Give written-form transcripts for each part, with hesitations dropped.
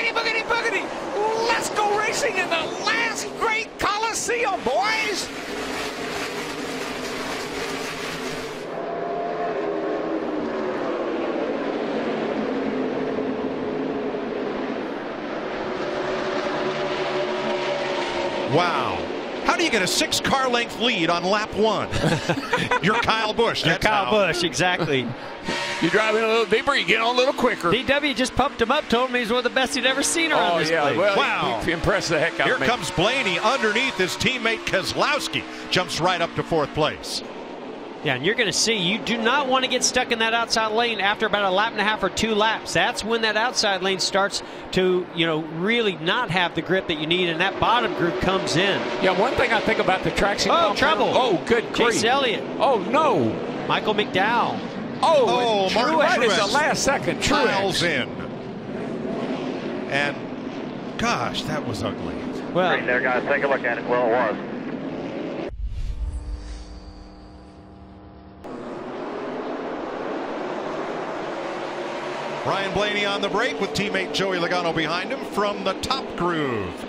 Boogity, boogity, boogity. Let's go racing in the last great Coliseum, boys. Wow. How do you get a 6-car length lead on lap 1? You're Kyle Busch. You're Kyle Busch, exactly. You're driving a little deeper, you get on a little quicker. DW just pumped him up, told him he's one of the best he'd ever seen around this place. Well, wow. He impressed the heck out Here of me. comes Blaney underneath his teammate Keselowski. Jumps right up to 4th place. Yeah, and you're going to see, you do not want to get stuck in that outside lane after about a lap and a half or 2 laps. That's when that outside lane starts to, really not have the grip that you need, and that bottom group comes in. Yeah, one thing I think about the traction. Oh, trouble. Oh, good grief. Chase Elliott. Oh, no. Michael McDowell. Oh, Martin Truex is Truex the last second. Miles Truex. in. And, gosh, that was ugly. Well, Right there, guys. Take a look at it. Well, it was. Ryan Blaney on the brake with teammate Joey Logano behind him from the top groove.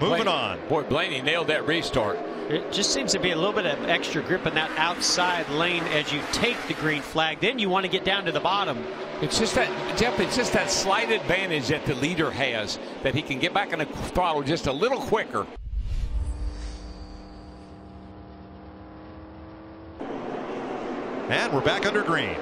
Moving on. Boy, Blaney nailed that restart. it just seems to be a little bit of extra grip in that outside lane as you take the green flag. Then you want to get down to the bottom. It's just that, Jeff, it's just that slight advantage that the leader has, that he can get back on the throttle just a little quicker. And we're back under green.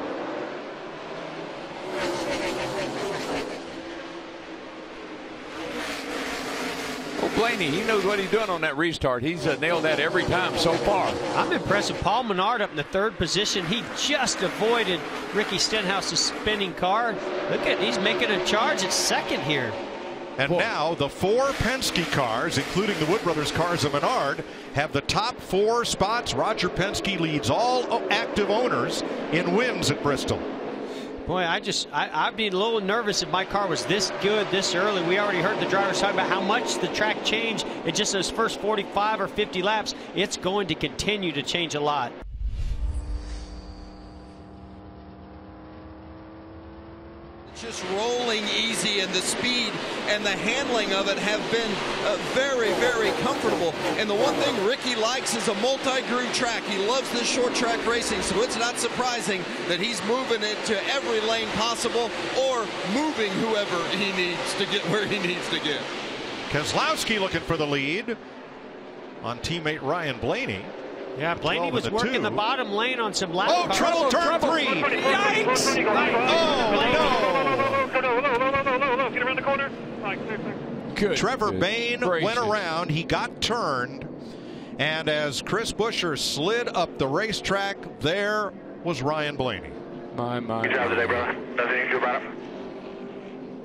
Oh, Blaney, he knows what he's doing on that restart. He's nailed that every time so far. I'm impressed with Paul Menard up in the third position. He just avoided Ricky Stenhouse's spinning car. Look at, he's making a charge at second here. And now the four Penske cars, including the Wood Brothers cars of Menard, have the top four spots. Roger Penske leads all active owners in wins at Bristol. Boy, I'd be a little nervous if my car was this good this early. We already heard the drivers talk about how much the track changed in just those first 45 or 50 laps. It's going to continue to change a lot. Just rolling easy, and the speed and the handling of it have been very, very comfortable. And the one thing Ricky likes is a multi-groove track. He loves this short track racing, so it's not surprising that he's moving it to every lane possible, or moving whoever he needs to get where he needs to get. Keselowski looking for the lead on teammate Ryan Blaney. Yeah, Blaney was working the bottom lane on some lap. Oh, trouble, turn three. Yikes! Oh, no. Get around the corner. Good. Trevor Bayne gracious. went around. He got turned. And as Chris Buescher slid up the racetrack, there was Ryan Blaney. My. Good job today, brother. Nothing you can do about it.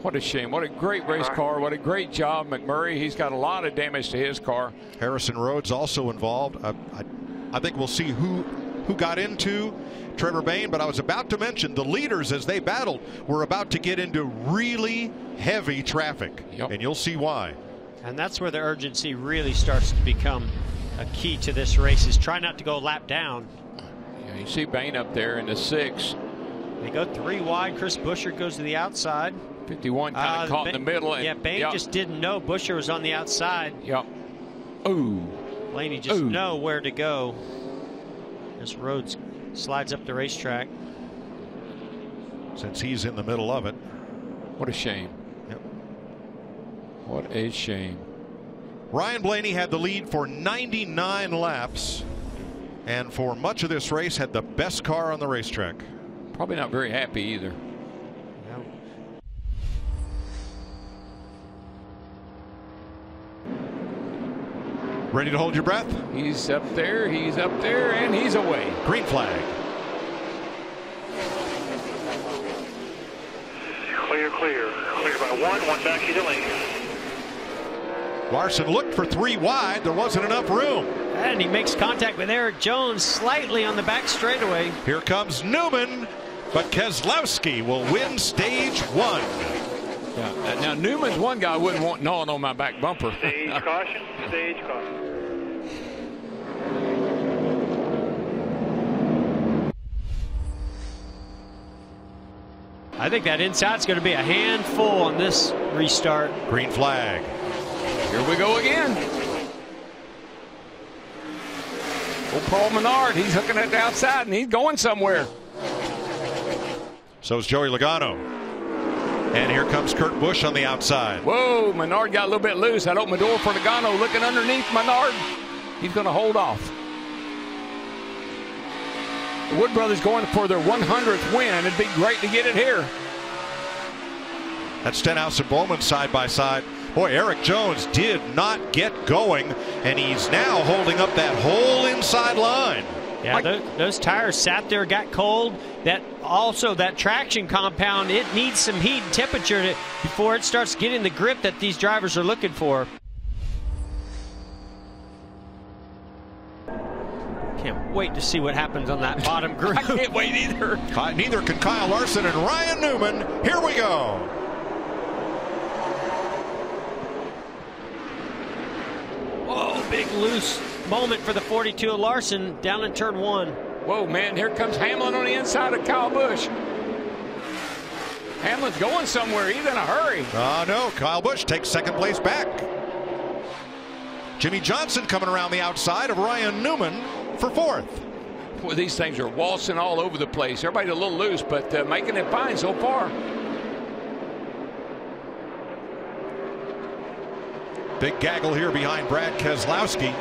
What a shame. What a great race car. What a great job, McMurray. He's got a lot of damage to his car. Harrison Rhodes also involved. I think we'll see who got into Trevor Bayne, but I was about to mention the leaders as they battled were about to get into really heavy traffic. Yep. And you'll see why. And that's where the urgency really starts to become a key to this race, is try not to go a lap down. Yeah, you see Bayne up there in the 6. They go 3 wide. Chris Buescher goes to the outside. 51 kind of caught in the middle. And, yeah, Bayne just didn't know Buescher was on the outside. Yep. Ooh. Blaney just know where to go as Rhodes slides up the racetrack. Since he's in the middle of it. What a shame. Yep. What a shame. Ryan Blaney had the lead for 99 laps, and for much of this race had the best car on the racetrack. Probably not very happy either. Ready to hold your breath? He's up there, and he's away. Green flag. Clear. Clear by one back to the lane. Larson looked for 3 wide. There wasn't enough room. And he makes contact with Eric Jones slightly on the back straightaway. Here comes Newman, but Keselowski will win stage 1. Yeah. Now Newman's one guy I wouldn't want gnawing on my back bumper. Stage caution. Stage caution. I think that inside's going to be a handful on this restart. Green flag. Here we go again. Old Paul Menard, he's hooking it outside and he's going somewhere. So is Joey Logano. And here comes Kurt Busch on the outside. Whoa, Menard got a little bit loose. That opened the door for Logano. Looking underneath Menard. He's going to hold off. The Wood brothers going for their 100th win. It'd be great to get it here. That's Stenhouse and Bowman side by side. Boy, Eric Jones did not get going, and he's now holding up that whole inside line. Yeah, those tires sat there, got cold. That traction compound, it needs some heat and temperature before it starts getting the grip that these drivers are looking for. Can't wait to see what happens on that bottom group. I can't wait either. Neither can Kyle Larson and Ryan Newman. Here we go. Whoa, big loose moment for the 42 of Larson down in turn 1. Whoa, man, here comes Hamlin on the inside of Kyle Busch. Hamlin's going somewhere. He's in a hurry. No, Kyle Busch takes second place back. Jimmy Johnson coming around the outside of Ryan Newman for fourth. Boy, these things are waltzing all over the place. Everybody's a little loose, but making it fine so far. Big gaggle here behind Brad Keselowski.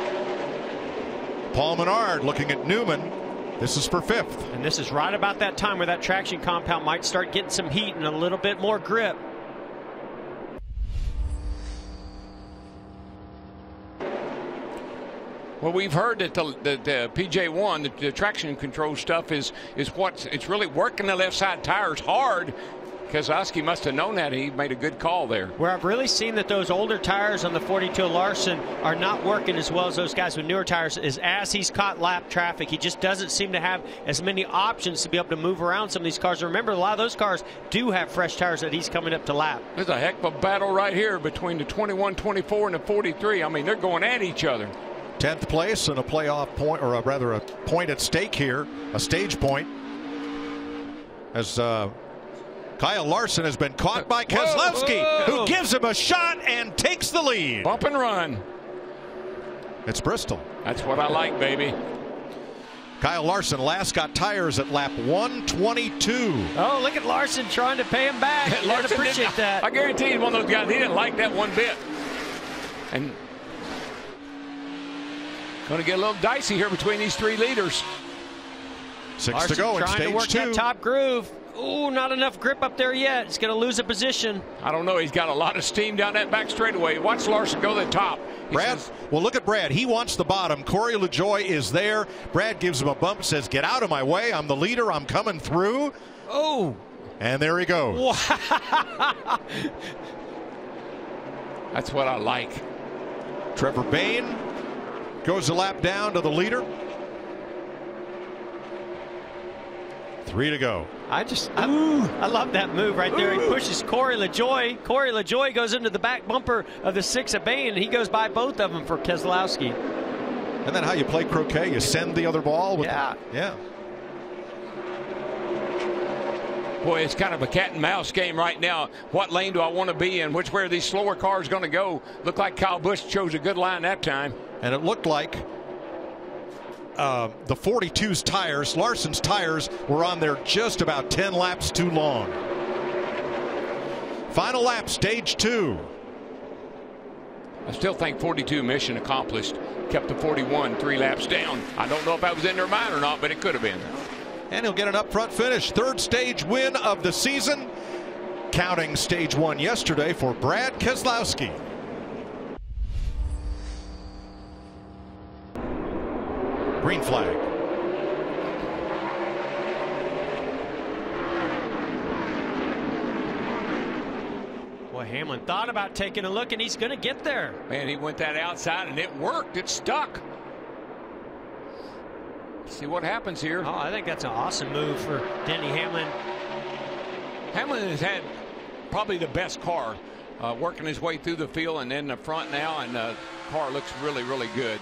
Paul Menard looking at Newman. This is for fifth. And this is right about that time where that traction compound might start getting some heat and a little bit more grip. Well, we've heard that the PJ1, the traction control stuff it's really working the left side tires hard. Keselowski must have known that. He made a good call there. Where I've really seen that those older tires on the 42 Larson are not working as well as those guys with newer tires is as he's caught lap traffic. He just doesn't seem to have as many options to be able to move around some of these cars. Remember, a lot of those cars do have fresh tires that he's coming up to lap. There's a heck of a battle right here between the 21, 24, and the 43. I mean, they're going at each other. 10th place and a playoff point, or rather a point at stake here, a stage point. As Kyle Larson has been caught by Keselowski, who gives him a shot and takes the lead. Bump and run. It's Bristol. That's what I like, baby. Kyle Larson last got tires at lap 122. Oh, look at Larson trying to pay him back. I appreciate that. I guarantee he's one of those guys, he didn't like that one bit. And going to get a little dicey here between these three leaders. 6 Larson to go in trying stage to work 2. that top groove. Ooh, not enough grip up there yet. He's going to lose a position. I don't know. He's got a lot of steam down that back straightaway. Watch Larson go to the top. Well, look at Brad. He wants the bottom. Corey LaJoie is there. Brad gives him a bump, says, get out of my way. I'm the leader. I'm coming through. Oh. And there he goes. Wow. That's what I like. Trevor Bayne goes a lap down to the leader. 3 to go. I love that move right there. He pushes Corey LaJoie. Corey LaJoie goes into the back bumper of the 6 of Bayne, and he goes by both of them for Keselowski. And then how you play croquet, you send the other ball. Yeah. Boy, it's kind of a cat and mouse game right now. What lane do I want to be in? Which way are these slower cars going to go? Looked like Kyle Busch chose a good line that time. And it looked like the 42's tires, Larson's tires, were on there just about 10 laps too long. Final lap, stage 2. I still think 42 mission accomplished. Kept the 41 3 laps down. I don't know if that was in their mind or not, but it could have been. And he'll get an up front finish. Third stage win of the season. Counting stage 1 yesterday for Brad Keselowski. Green flag. Boy, Hamlin thought about taking a look, and he's going to get there. Man, he went that outside, and it worked. It stuck. See what happens here. Oh, I think that's an awesome move for Denny Hamlin. Hamlin has had probably the best car, working his way through the field and in the front now, and the car looks really, really good.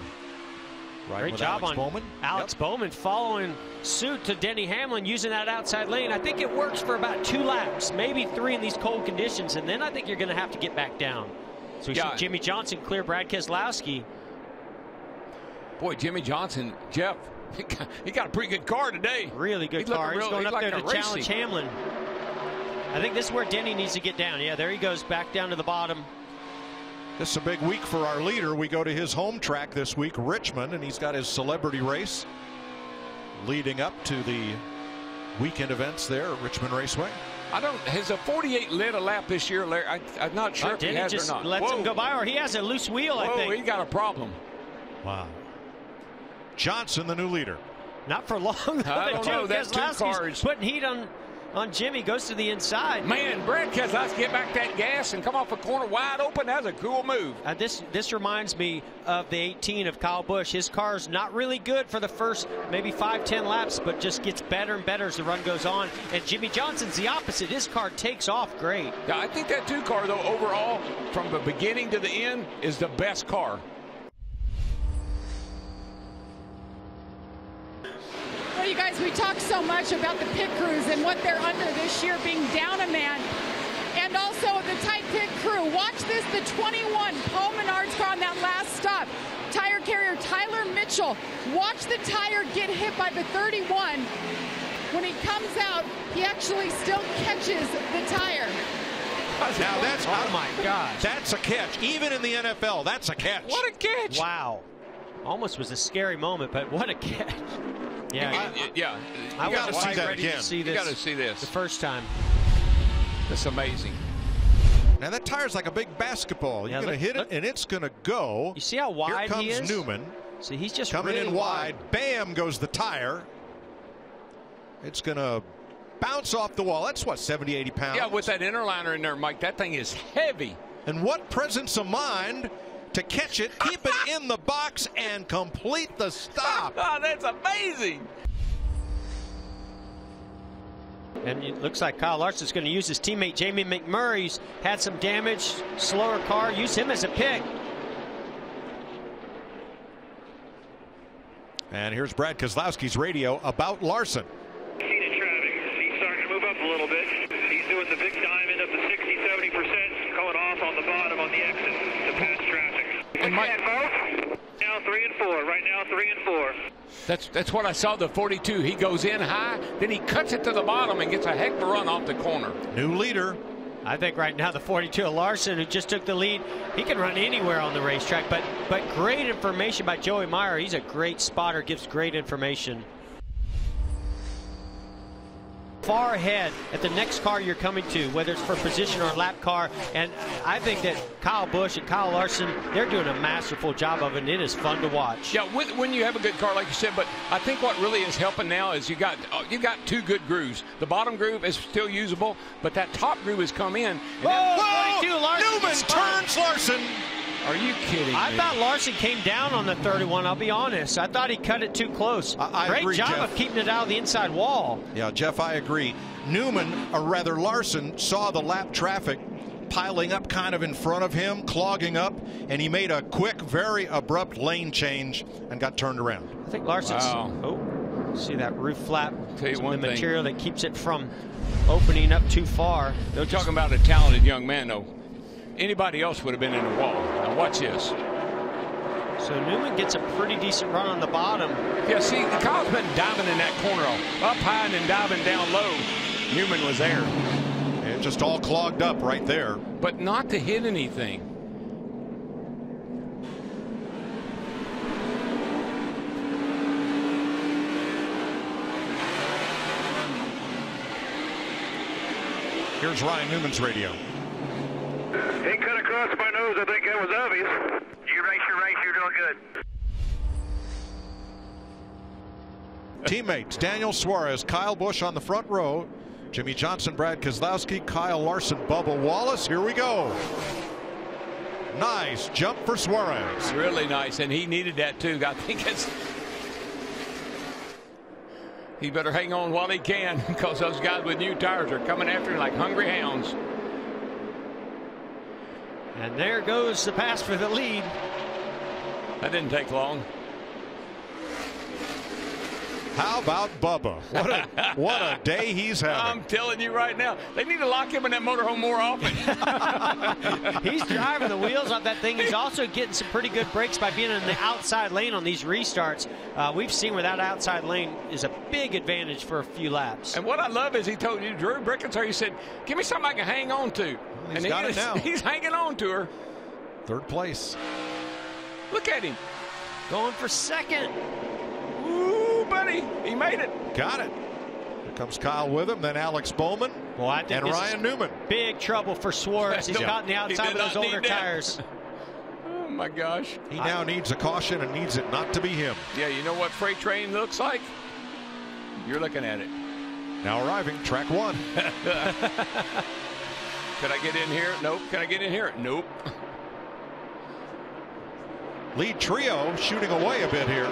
Great job on Bowman. Alex Bowman following suit to Denny Hamlin, using that outside lane. I think it works for about 2 laps, maybe 3 in these cold conditions, and then I think you're going to have to get back down. So we see Jimmy Johnson clear Brad Keselowski. Boy, Jimmy Johnson, Jeff, he got a pretty good car today. Really good car. He's going up there to challenge Hamlin. I think this is where Denny needs to get down. Yeah, there he goes, back down to the bottom. This is a big week for our leader. We go to his home track this week, Richmond, and he's got his celebrity race leading up to the weekend events there at Richmond Raceway. Has a 48 led a lap this year, Larry? I'm not sure if he has just or not. Lets him go by, or he has a loose wheel, I think. He got a problem. Wow. Johnson, the new leader. Not for long. I don't know. That's 2 cars. Putting heat on Jimmy, goes to the inside. Man, Brad Keselowski get back that gas and come off a corner wide open. That's a cool move. This reminds me of the 18 of Kyle Busch. His car's not really good for the first maybe 5-10 laps, but just gets better and better as the run goes on. And Jimmy Johnson's the opposite. His car takes off great. Yeah, I think that 2 car, though, overall, from the beginning to the end, is the best car. Well, you guys, we talk so much about the pit crews and what they're under this year, being down a man, and also the tight pit crew. Watch this, the 21 Paul Menard's car on that last stop. Tire carrier Tyler Mitchell. Watch the tire get hit by the 31. When he comes out, he actually still catches the tire. Now that's, oh my gosh. That's a catch. Even in the NFL, that's a catch. What a catch. Wow. Almost was a scary moment, but what a catch. Yeah, I got to see that again. You got to see this the first time. That's amazing. Now that tire's like a big basketball. You're going to hit it, and it's going to go. You see how wide he is? Here comes Newman. See, he's just coming really in wide. Bam goes the tire. It's going to bounce off the wall. That's what, 70, 80 pounds? Yeah, with that inner liner in there, Mike, that thing is heavy. And what presence of mind to catch it, keep it in the box, and complete the stop. That's amazing. And it looks like Kyle Larson's going to use his teammate Jamie McMurray. He's had some damage, slower car, use him as a pick. And here's Brad Keselowski's radio about Larson. He's in traffic. He's starting to move up a little bit. He's doing the big diamond up to 60-70%, coming off on the bottom on the exit to pass traffic. And Mike, now 3 and 4. Right now 3 and 4. That's what I saw, the 42. He goes in high, then he cuts it to the bottom and gets a heck of a run off the corner. New leader. I think right now the 42 of Larson, who just took the lead, he can run anywhere on the racetrack. But great information by Joey Meyer. He's a great spotter, gives great information. Far ahead at the next car you're coming to, whether it's for position or a lap car. And I think that Kyle Busch and Kyle Larson, they're doing a masterful job of it, and it is fun to watch. Yeah, when you have a good car, like you said, but I think what really is helping now is you got 2 good grooves. The bottom groove is still usable, but that top groove has come in. Whoa! Newman turns Larson. Are you kidding me? I thought Larson came down on the 31, I'll be honest. I thought he cut it too close. I agree, Great job Jeff. of keeping it out of the inside wall. Yeah, Jeff, I agree. Newman, or rather Larson, saw the lap traffic piling up kind of in front of him, clogging up, and he made a quick, very abrupt lane change and got turned around. I think Larson's... Wow. Oh, see that roof flap? Tell you one the thing. material that keeps it from opening up too far. They're talking about a talented young man, though. Anybody else would have been in the wall. Now watch this. So Newman gets a pretty decent run on the bottom. Yeah, see, Kyle's been diving in that corner, up high and then diving down low. Newman was there. It just all clogged up right there. But not to hit anything. Here's Ryan Newman's radio. It cut across my nose. I think that was obvious. You race your race. You're doing good. Teammates Daniel Suarez, Kyle Busch on the front row, Jimmy Johnson, Brad Keselowski, Kyle Larson, Bubba Wallace. Here we go. Nice jump for Suarez. Really nice, and he needed that too. I think it's... He better hang on while he can, because those guys with new tires are coming after him like hungry hounds. And there goes the pass for the lead. That didn't take long. How about Bubba? What a day he's having. I'm telling you right now, they need to lock him in that motorhome more often. He's driving the wheels off that thing. He's also getting some pretty good brakes by being in the outside lane on these restarts. We've seen where that outside lane is a big advantage for a few laps. And what I love is he told you, Drew Brickensar, he said, give me something I can hang on to. He's got it now. He's hanging on to her. Third place. Look at him. Going for second. Ooh, buddy, he made it. Got it. Here comes Kyle with him, then Alex Bowman, and Ryan Newman. Big trouble for Swartz. He's caught in the outside of those older tires. Oh, my gosh. He now needs a caution and needs it not to be him. Yeah, you know what freight train looks like? You're looking at it. Now arriving, track 1. Could I get in here? Nope. Can I get in here? Nope. Lead trio shooting away a bit here.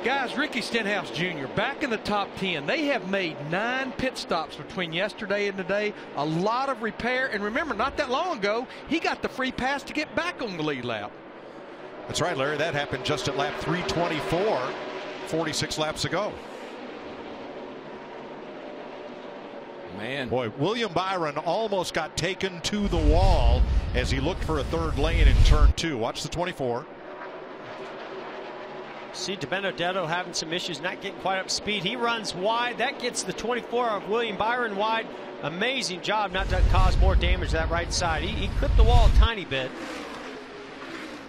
Guys, Ricky Stenhouse Jr. back in the top 10. They have made 9 pit stops between yesterday and today. A lot of repair. And remember, not that long ago, he got the free pass to get back on the lead lap. That's right, Larry. That happened just at lap 324, 46 laps ago. Man. Boy, William Byron almost got taken to the wall as he looked for a third lane in turn 2. Watch the 24. See DiBenedetto having some issues, not getting quite up to speed. He runs wide. That gets the 24 of William Byron wide. Amazing job not to cause more damage to that right side. He clipped the wall a tiny bit.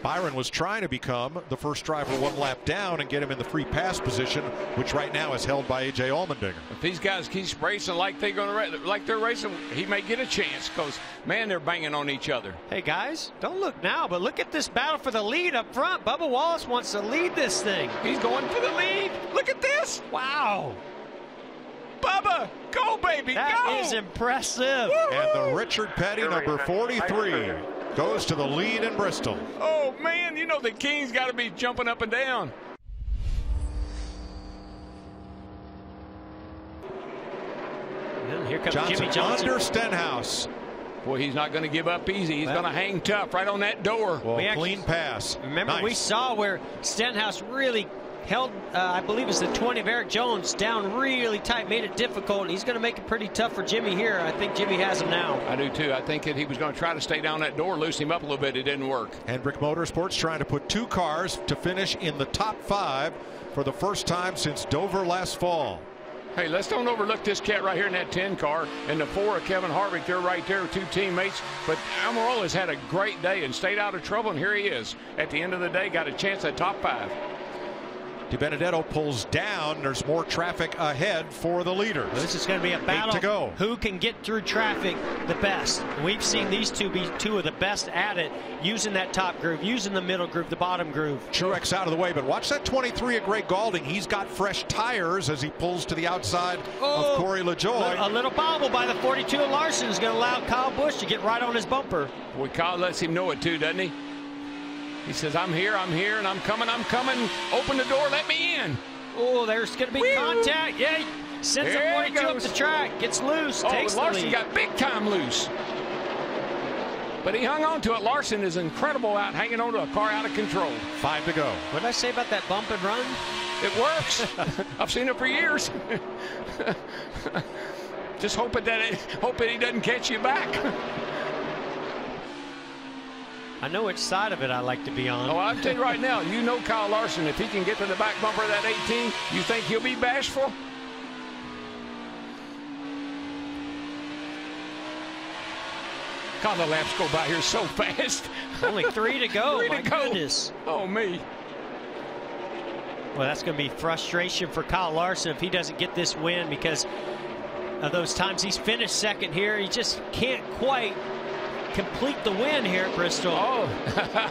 Byron was trying to become the first driver 1 lap down and get him in the free pass position, which right now is held by A.J. Allmendinger. If these guys keep racing like they're racing, he may get a chance because, man, they're banging on each other. Hey, guys, don't look now, but look at this battle for the lead up front. Bubba Wallace wants to lead this thing. He's going for the lead. Look at this. Wow. Bubba, go, baby, go. That is impressive. Woo-hoo. And the Richard Petty, number 43, goes to the lead in Bristol. Oh, man, you know the King's got to be jumping up and down. And here comes Johnson Jimmy Johnson. Under Stenhouse. Boy, he's not going to give up easy. He's going to hang tough right on that door. Well, clean pass. Remember, nice. We saw where Stenhouse really held, I believe it's the 20 of Eric Jones, down really tight, made it difficult. He's going to make it pretty tough for Jimmy here. I think Jimmy has him now. I do, too. I think that he was going to try to stay down that door, loosen him up a little bit. It didn't work. Hendrick Motorsports trying to put 2 cars to finish in the top 5 for the first time since Dover last fall. Hey, let's don't overlook this cat right here in that 10 car and the 4 of Kevin Harvick. They're right there with 2 teammates. But Almirola has had a great day and stayed out of trouble, and here he is. At the end of the day, got a chance at top 5. DiBenedetto pulls down. There's more traffic ahead for the leaders. Well, this is going to be a battle. 8 to go. Who can get through traffic the best? We've seen these two be 2 of the best at it, using that top groove, using the middle groove, the bottom groove. Truex out of the way, but watch that 23 of Greg Gaulding. He's got fresh tires as he pulls to the outside of Corey LaJoie. A little bobble by the 42 of Larson is going to allow Kyle Busch to get right on his bumper. Boy, Kyle lets him know it too, doesn't he? He says, I'm here, and I'm coming. Open the door, let me in. Oh, there's going to be contact. Yeah, he sends the 42 up the track, gets loose, takes the lead. Larson got big time loose. But he hung on to it. Larson is incredible out hanging on to a car out of control. 5 to go. What did I say about that bump and run? It works. I've seen it for years. Just hope that he doesn't catch you back. I know which side of it I like to be on. Oh, I'll tell you right now, you know Kyle Larson, if he can get to the back bumper of that 18, you think he'll be bashful? God, the laps go by here so fast. Only 3 to go. 3 to My go. goodness. Oh, me. Well, that's going to be frustration for Kyle Larson if he doesn't get this win, because of those times he's finished second here. He just can't quite complete the win here at Bristol. Oh,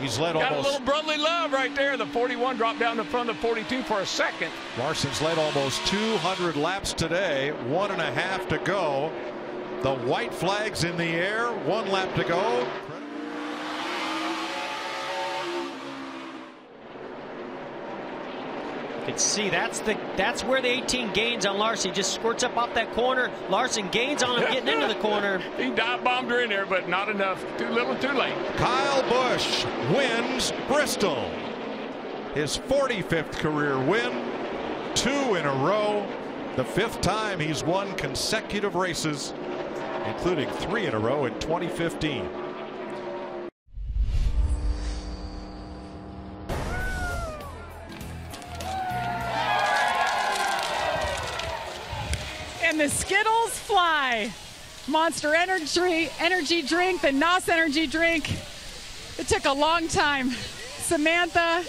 he's led got almost. A little brotherly love right there. The 41 dropped down in front of the 42 for a second. Larson's led almost 200 laps today. 1.5 to go. The white flag's in the air. 1 lap to go. You can see that's where the 18 gains on Larson. He just squirts up off that corner. Larson gains on him getting into the corner. He dive bombed her in there, but not enough. Too little, too late. Kyle Busch wins Bristol. his 45th career win, 2 in a row, the 5th time he's won consecutive races, including 3 in a row in 2015. And the Skittles fly. Monster energy drink, the NOS energy drink. It took a long time. Samantha,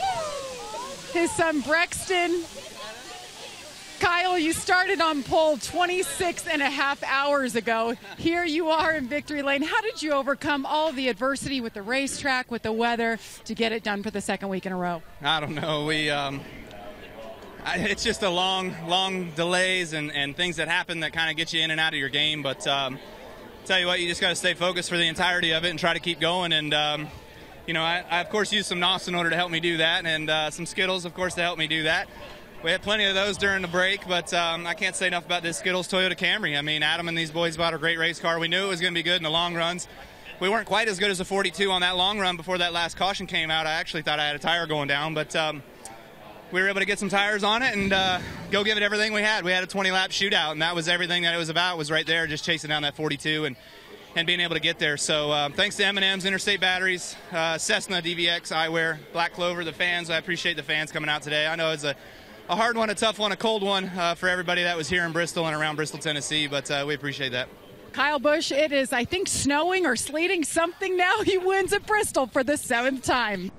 his son Brexton. Kyle, you started on pole 26.5 hours ago. Here you are in victory lane. How did you overcome all the adversity with the racetrack, with the weather, to get it done for the second week in a row? I don't know. It's just a long delays and things that happen that kind of get you in and out of your game. But tell you what, you just got to stay focused for the entirety of it and try to keep going. And you know, I of course used some NOS in order to help me do that, and some Skittles, of course, to help me do that. We had plenty of those during the break, but I can't say enough about this Skittles Toyota Camry. I mean, Adam and these boys bought a great race car. We knew it was going to be good in the long runs. We weren't quite as good as a 42 on that long run before that last caution came out. I actually thought I had a tire going down, but we were able to get some tires on it and go give it everything we had. We had a 20-lap shootout, and that was everything that it was about, was right there, just chasing down that 42 and being able to get there. So thanks to M&M's, Interstate Batteries, Cessna, DVX, Eyewear, Black Clover, the fans. I appreciate the fans coming out today. I know it's a hard one, a tough one, a cold one for everybody that was here in Bristol and around Bristol, Tennessee, but we appreciate that. Kyle Busch, it is, I think, snowing or sleeting something now. He wins at Bristol for the 7th time.